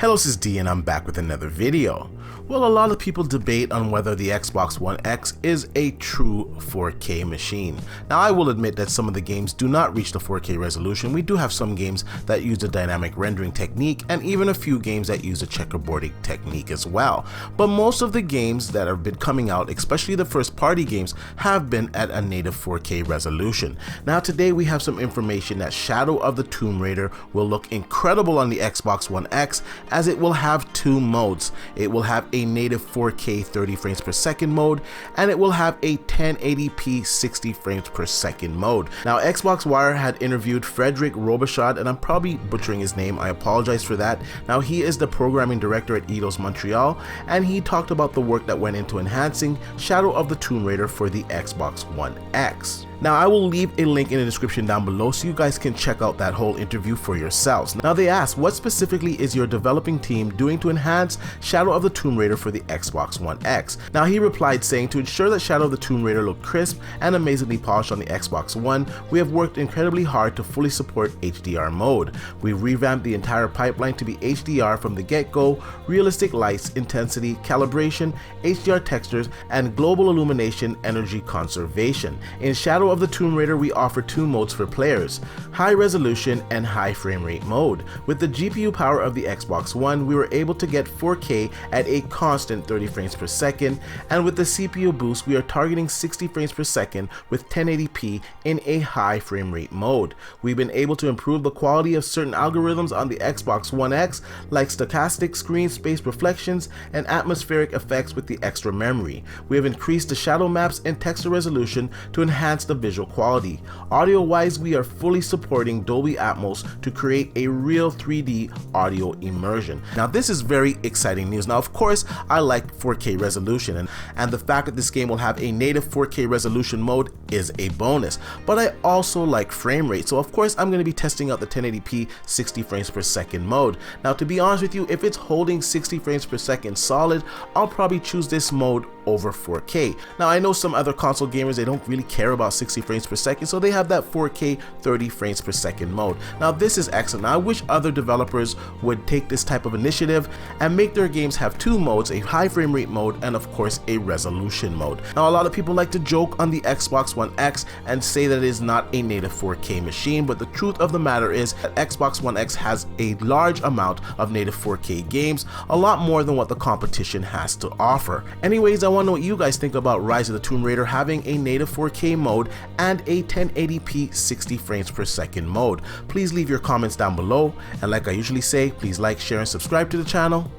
Hello, this is D and I'm back with another video. Well, a lot of people debate on whether the Xbox One X is a true 4K machine. Now, I will admit that some of the games do not reach the 4K resolution. We do have some games that use a dynamic rendering technique and even a few games that use a checkerboarding technique as well. But most of the games that have been coming out, especially the first party games, have been at a native 4K resolution. Now, today we have some information that Shadow of the Tomb Raider will look incredible on the Xbox One X, as it will have two modes. It will have a native 4K 30 frames per second mode, and it will have a 1080p 60 frames per second mode. Now, Xbox Wire had interviewed Frederick Robichaud, and I'm probably butchering his name, I apologize for that. Now, he is the programming director at Eidos Montreal, and he talked about the work that went into enhancing Shadow of the Tomb Raider for the Xbox One X. Now, I will leave a link in the description down below so you guys can check out that whole interview for yourselves. Now, they asked, what specifically is your developing team doing to enhance Shadow of the Tomb Raider for the Xbox One X? Now, he replied saying, to ensure that Shadow of the Tomb Raider looked crisp and amazingly polished on the Xbox One, we have worked incredibly hard to fully support HDR mode. We've revamped the entire pipeline to be HDR from the get-go, realistic lights, intensity, calibration, HDR textures, and global illumination energy conservation. In Shadow of the Tomb Raider, we offer two modes for players: high resolution and high frame rate mode. With the GPU power of the Xbox One, we were able to get 4K at a constant 30 frames per second, and with the CPU boost, we are targeting 60 frames per second with 1080p in a high frame rate mode. We've been able to improve the quality of certain algorithms on the Xbox One X, like stochastic screen space reflections and atmospheric effects with the extra memory. We have increased the shadow maps and texture resolution to enhance the visual quality. Audio wise, we are fully supporting Dolby Atmos to create a real 3D audio immersion. Now, this is very exciting news. Now, of course, I like 4K resolution, and the fact that this game will have a native 4K resolution mode is a bonus, but I also like frame rate, so of course I'm going to be testing out the 1080p 60 frames per second mode. Now, to be honest with you, if it's holding 60 frames per second solid, I'll probably choose this mode over 4K. Now, I know some other console gamers, they don't really care about 60 frames per second, so they have that 4K 30 frames per second mode. Now, this is excellent. Now, I wish other developers would take this type of initiative and make their games have two modes, a high frame rate mode and of course a resolution mode. Now, a lot of people like to joke on the Xbox One X and say that it is not a native 4K machine, but the truth of the matter is that Xbox One X has a large amount of native 4K games, a lot more than what the competition has to offer. Anyways, I want to know what you guys think about Rise of the Tomb Raider having a native 4K mode and a 1080p 60 frames per second mode. Please leave your comments down below, and like I usually say, please like, share, and subscribe to the channel,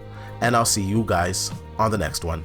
and I'll see you guys on the next one.